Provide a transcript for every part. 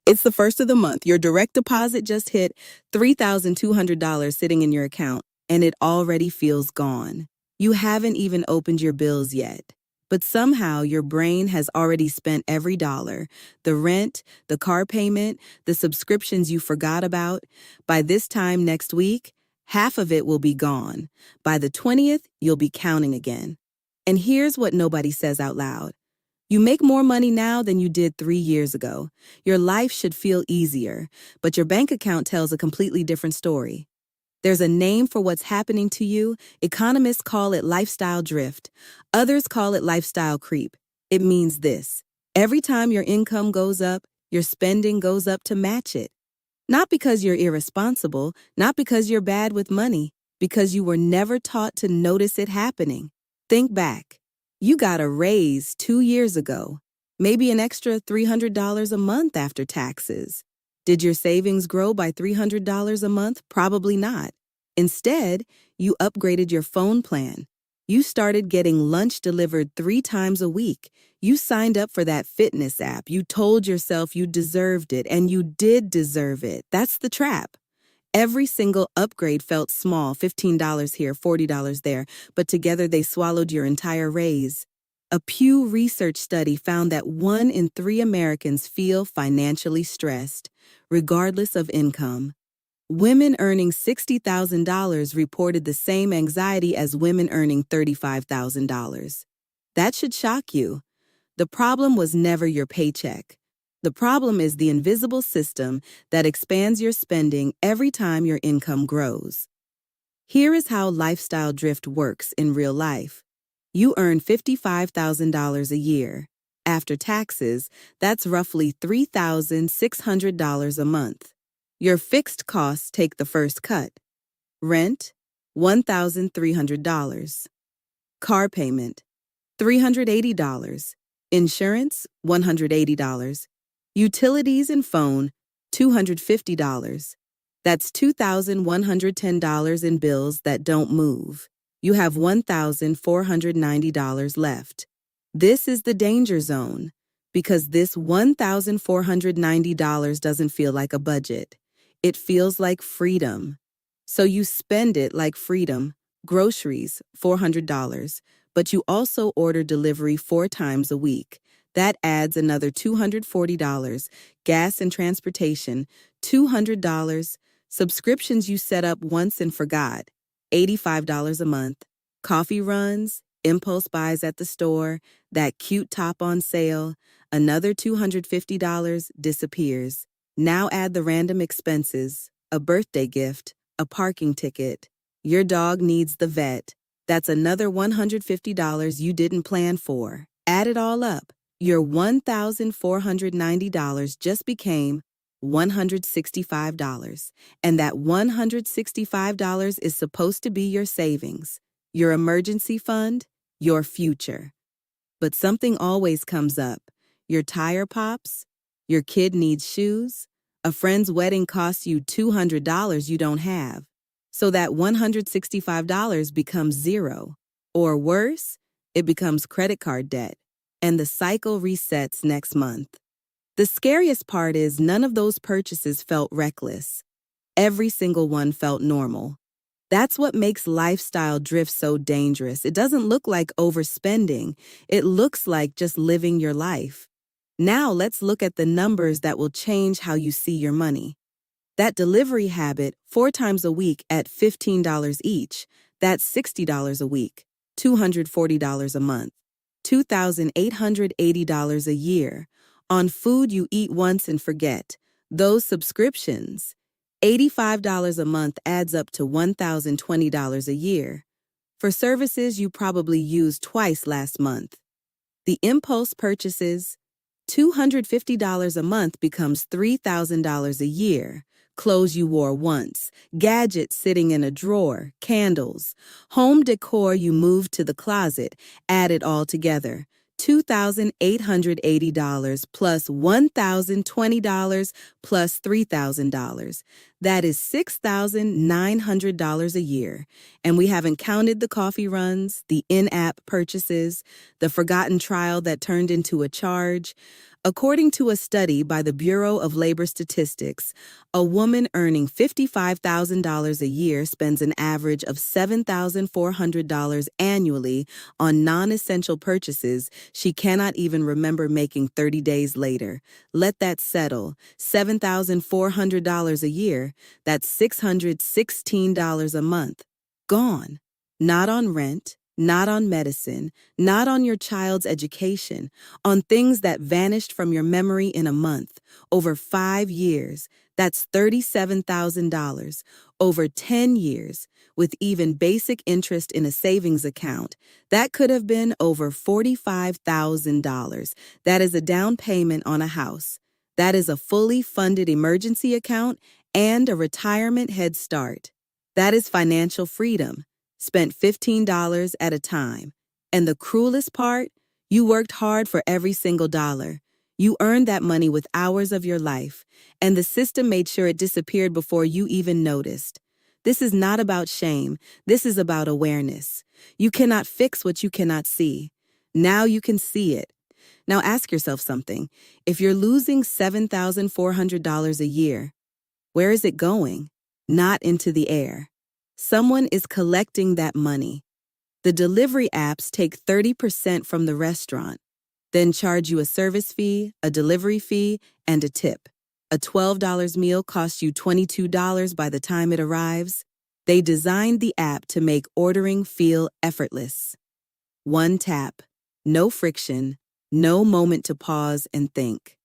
It's the first of the month. Your direct deposit just hit $3,200 sitting in your account, and it already feels gone. You haven't even opened your bills yet. But somehow your brain has already spent every dollar: the rent, the car payment, the subscriptions you forgot about. By this time next week, half of it will be gone. By the 20th, you'll be counting again. And here's what nobody says out loud. You make more money now than you did 3 years ago. Your life should feel easier, but your bank account tells a completely different story. There's a name for what's happening to you. Economists call it lifestyle drift. Others call it lifestyle creep. It means this: every time your income goes up, your spending goes up to match it. Not because you're irresponsible, not because you're bad with money, because you were never taught to notice it happening. Think back. You got a raise 2 years ago, maybe an extra $300 a month after taxes. Did your savings grow by $300 a month? Probably not. Instead, you upgraded your phone plan. You started getting lunch delivered 3 times a week. You signed up for that fitness app. You told yourself you deserved it, and you did deserve it. That's the trap. Every single upgrade felt small: $15 here, $40 there, but together they swallowed your entire raise. A Pew Research study found that 1 in 3 Americans feel financially stressed, regardless of income. Women earning $60,000 reported the same anxiety as women earning $35,000. That should shock you. The problem was never your paycheck. The problem is the invisible system that expands your spending every time your income grows. Here is how lifestyle drift works in real life. You earn $55,000 a year. After taxes, that's roughly $3,600 a month. Your fixed costs take the first cut. Rent, $1,300. Car payment, $380. Insurance, $180. Utilities and phone, $250. That's $2,110 in bills that don't move. You have $1,490 left. This is the danger zone, because this $1,490 doesn't feel like a budget. It feels like freedom. So you spend it like freedom. Groceries, $400, but you also order delivery 4 times a week. That adds another $240. Gas and transportation, $200. Subscriptions you set up once and forgot, $85 a month. Coffee runs, impulse buys at the store, that cute top on sale, another $250 disappears. Now add the random expenses: a birthday gift, a parking ticket. Your dog needs the vet. That's another $150 you didn't plan for. Add it all up. Your $1,490 just became $165. And that $165 is supposed to be your savings, your emergency fund, your future. But something always comes up. Your tire pops, your kid needs shoes, a friend's wedding costs you $200 you don't have. So that $165 becomes zero. Or worse, it becomes credit card debt. And the cycle resets next month. The scariest part is none of those purchases felt reckless. Every single one felt normal. That's what makes lifestyle drift so dangerous. It doesn't look like overspending. It looks like just living your life. Now let's look at the numbers that will change how you see your money. That delivery habit, 4 times a week at $15 each, that's $60 a week, $240 a month. $2,880 a year. On food you eat once and forget. Those subscriptions, $85 a month adds up to $1,020 a year. For services you probably used twice last month. The impulse purchases, $250 a month becomes $3,000 a year. Clothes you wore once, gadgets sitting in a drawer, candles, home decor you moved to the closet, add it all together. $2,880 plus $1,020 plus $3,000. That is $6,900 a year. And we haven't counted the coffee runs, the in-app purchases, the forgotten trial that turned into a charge. According to a study by the Bureau of Labor Statistics, a woman earning $55,000 a year spends an average of $7,400 annually on non-essential purchases she cannot even remember making 30 days later. Let that settle. $7,400 a year, that's $616 a month. Gone. Not on rent, not on medicine, not on your child's education, on things that vanished from your memory in a month. Over 5 years, that's $37,000. Over 10 years, with even basic interest in a savings account, that could have been over $45,000. That is a down payment on a house. That is a fully funded emergency account and a retirement head start. That is financial freedom, spent $15 at a time. And the cruelest part, you worked hard for every single dollar. You earned that money with hours of your life, and the system made sure it disappeared before you even noticed. This is not about shame. This is about awareness. You cannot fix what you cannot see. Now you can see it. Now ask yourself something. If you're losing $7,400 a year, where is it going? Not into the air. Someone is collecting that money. The delivery apps take 30% from the restaurant, then charge you a service fee, a delivery fee, and a tip. A $12 meal costs you $22 by the time it arrives. They designed the app to make ordering feel effortless. One tap, no friction, no moment to pause and think.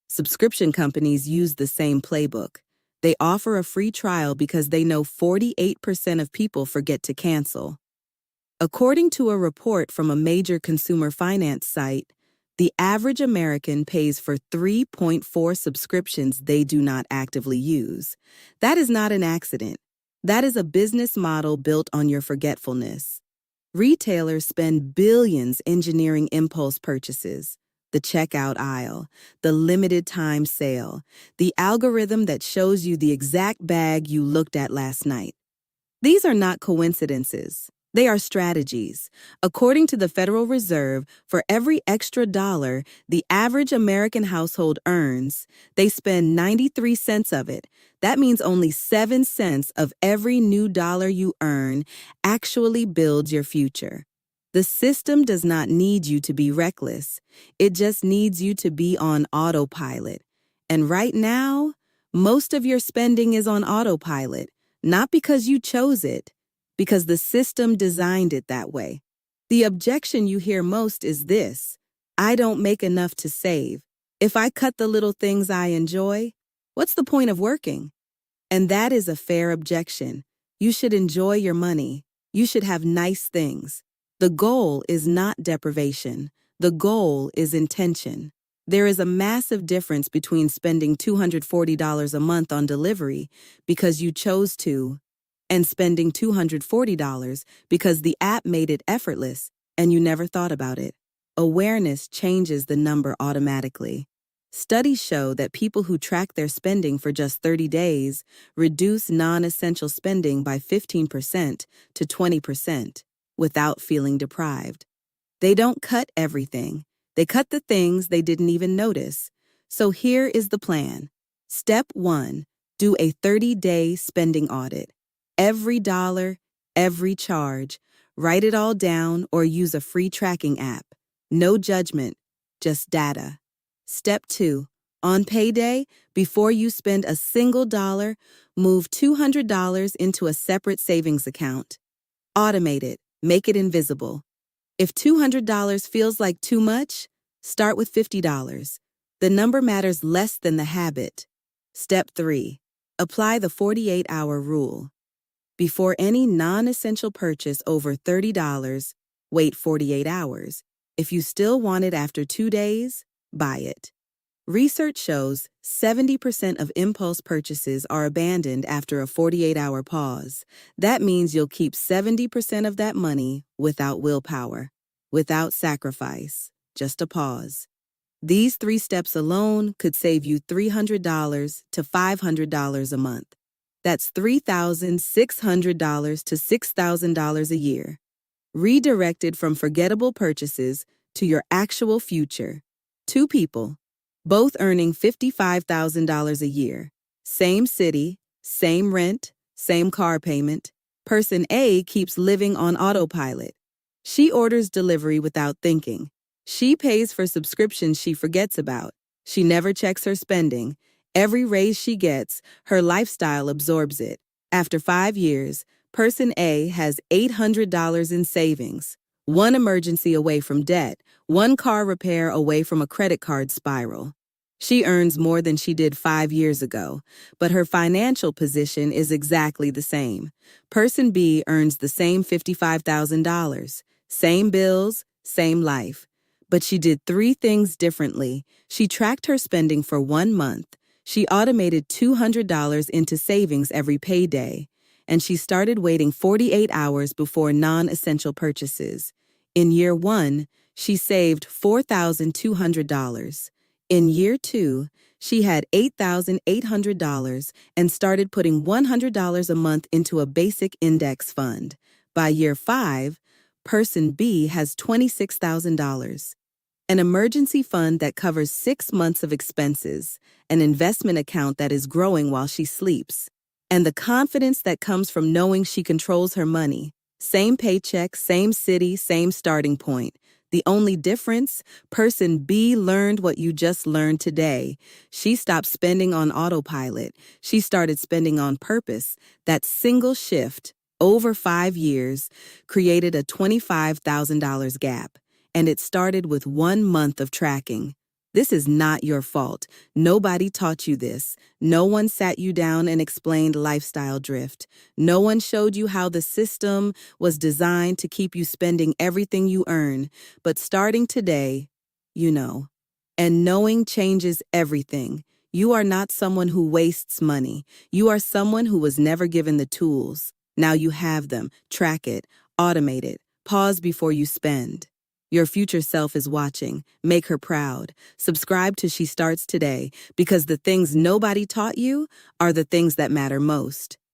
Subscription companies use the same playbook. They offer a free trial because they know 48% of people forget to cancel. According to a report from a major consumer finance site, the average American pays for 3.4 subscriptions they do not actively use. That is not an accident. That is a business model built on your forgetfulness. Retailers spend billions engineering impulse purchases. The checkout aisle, the limited time sale, the algorithm that shows you the exact bag you looked at last night. These are not coincidences. They are strategies. According to the Federal Reserve, for every extra dollar the average American household earns, they spend 93 cents of it. That means only 7 cents of every new dollar you earn actually builds your future. The system does not need you to be reckless. It just needs you to be on autopilot. And right now, most of your spending is on autopilot, not because you chose it, because the system designed it that way. The objection you hear most is this: I don't make enough to save. If I cut the little things I enjoy, what's the point of working? And that is a fair objection. You should enjoy your money. You should have nice things. The goal is not deprivation. The goal is intention. There is a massive difference between spending $240 a month on delivery because you chose to, and spending $240 because the app made it effortless and you never thought about it. Awareness changes the number automatically. Studies show that people who track their spending for just 30 days reduce non-essential spending by 15% to 20% without feeling deprived. They don't cut everything. They cut the things they didn't even notice. So here is the plan. Step 1, do a 30-day spending audit. Every dollar, every charge. Write it all down or use a free tracking app. No judgment, just data. Step 2, on payday, before you spend a single dollar, move $200 into a separate savings account. Automate it, make it invisible. If $200 feels like too much, start with $50. The number matters less than the habit. Step 3, apply the 48-hour rule. Before any non-essential purchase over $30, wait 48 hours. If you still want it after 2 days, buy it. Research shows 70% of impulse purchases are abandoned after a 48-hour pause. That means you'll keep 70% of that money without willpower, without sacrifice, just a pause. These 3 steps alone could save you $300 to $500 a month. That's $3,600 to $6,000 a year. Redirected from forgettable purchases to your actual future. 2 people, both earning $55,000 a year. Same city, same rent, same car payment. Person A keeps living on autopilot. She orders delivery without thinking. She pays for subscriptions she forgets about. She never checks her spending. Every raise she gets, her lifestyle absorbs it. After 5 years, Person A has $800 in savings, one emergency away from debt, one car repair away from a credit card spiral. She earns more than she did 5 years ago, but her financial position is exactly the same. Person B earns the same $55,000, same bills, same life. But she did 3 things differently. She tracked her spending for 1 month. She automated $200 into savings every payday. And she started waiting 48 hours before non-essential purchases. In year 1, she saved $4,200. In year 2, she had $8,800 and started putting $100 a month into a basic index fund. By year 5, Person B has $26,000. An emergency fund that covers 6 months of expenses, an investment account that is growing while she sleeps, and the confidence that comes from knowing she controls her money. Same paycheck, same city, same starting point. The only difference? Person B learned what you just learned today. She stopped spending on autopilot. She started spending on purpose. That single shift, over 5 years, created a $25,000 gap. And it started with 1 month of tracking. This is not your fault. Nobody taught you this. No one sat you down and explained lifestyle drift. No one showed you how the system was designed to keep you spending everything you earn. But starting today, you know. And knowing changes everything. You are not someone who wastes money. You are someone who was never given the tools. Now you have them. Track it. Automate it. Pause before you spend. Your future self is watching. Make her proud. Subscribe to She Starts Today, because the things nobody taught you are the things that matter most.